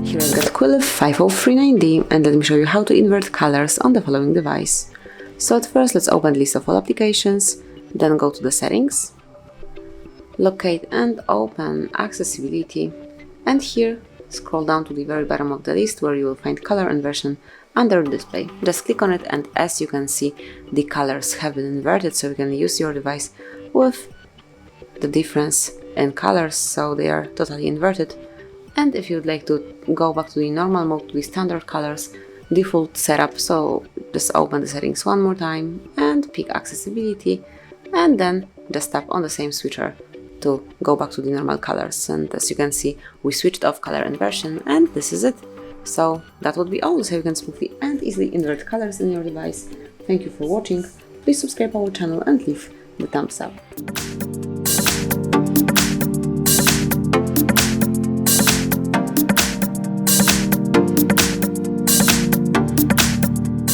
Here I've got Qilive 5039D, and let me show you how to invert colors on the following device. So at first let's open the list of all applications, then go to the settings, locate and open accessibility, and here scroll down to the very bottom of the list where you will find color inversion under display. Just click on it, and as you can see, the colors have been inverted, so you can use your device with the difference in colors, so they are totally inverted. And if you would like to go back to the normal mode, to the standard colors, default setup, so just open the settings one more time and pick accessibility, and then just tap on the same switcher to go back to the normal colors. And as you can see, we switched off color inversion, and this is it. So that would be all, so you can smoothly and easily invert colors in your device. Thank you for watching. Please subscribe our channel and leave the thumbs up.